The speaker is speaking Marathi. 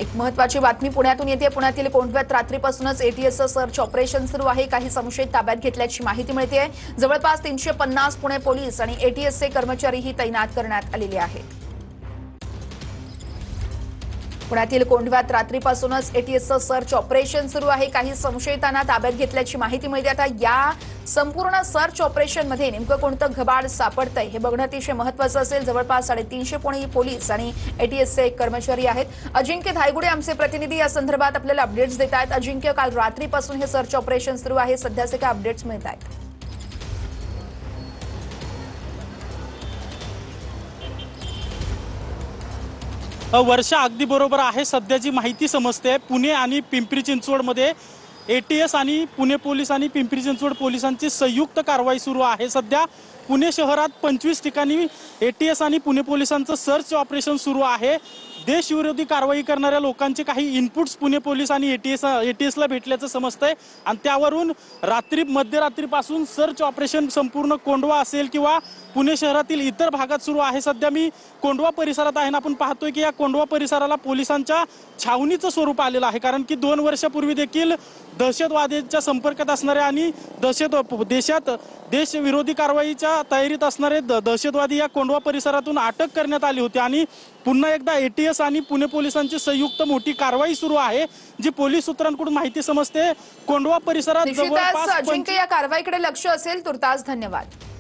एक महत्त्वाची बातमी पुण्यातून येते। पुण्यातील कोंढव्यात रात्रीपासूनच एटीएसचं सर्च ऑपरेशन सुरू आहे। काही संशयित ताब्यात घेतल्याची माहिती मिळते। जवळपास 350 पुणे पोलीस आणि एटीएसचे कर्मचारीही तैनात करण्यात आलेले आहेत। पुण्यातील कोंढव्यात रात्रीपासूनच एटीएसचं सर्च ऑपरेशन सुरू आहे। काही संशयितांना ताब्यात घेतल्याची माहिती मिळते। आता या संपूर्ण सर्च ऑपरेशन मध्ये नेमकं कोणतं घबाड सापडतंय हे बघणं अतिशय महत्त्वाचं असेल। जवळपास 350 पुणे पोलीस आणि एटीएसचे कर्मचारी आहेत। अजिंक्य धायगुडे आमचे प्रतिनिधी या संदर्भात आपल्याला अपडेट्स देत आहेत। अजिंक्य, काल रात्रीपासून हे सर्च ऑपरेशन सुरू आहे, सध्याचे काय अपडेट्स मिळत आहेत? वर्षा अगदी बरोबर आहे। सध्या जी माहिती समजते पुणे आणि पिंपरी चिंचवडमध्ये एटीएस आणि पुणे पोलीस आणि पिंपरी चिंचवड पोलिसांची संयुक्त कारवाई सुरू आहे। सध्या पुणे शहरात 25 ठिकाणी एटीएस आणि पुणे पोलिसांचं सर्च ऑपरेशन सुरू आहे। देशविरोधी कारवाई करणाऱ्या लोकांचे काही इनपुट्स पुणे पोलीस आणि एटीएसला भेटल्याचं समजतंय आणि त्यावरून मध्यरात्रीपासून सर्च ऑपरेशन संपूर्ण कोंढवा असेल किंवा पुणे शहरातील इतर भागात सुरू आहे। सध्या मी कोंढवा परिसरात आहे ना, आपण पाहतोय की या कोंढवा परिसराला पोलिसांच्या छावणीचं स्वरूप आलेलं आहे। कारण की 2 वर्षापूर्वी देखील दहशतवाद्यांच्या संपर्कात असणारे आणि देशात देशविरोधी कारवाईच्या तयारीत असणारे दहशतवादी या कोंढवा परिसरातून अटक करण्यात आली होती आणि पुन्हा एकदा एटीएस आणि पुणे पोलिसांची संयुक्त मोठी कारवाई सुरू आहे। जी पोलीस सूत्रांकडून माहिती समजते कोंढवा परिसरात निश्चितच अजिंक्य, या कारवाईकडे लक्ष असेल। तुर्तास धन्यवाद।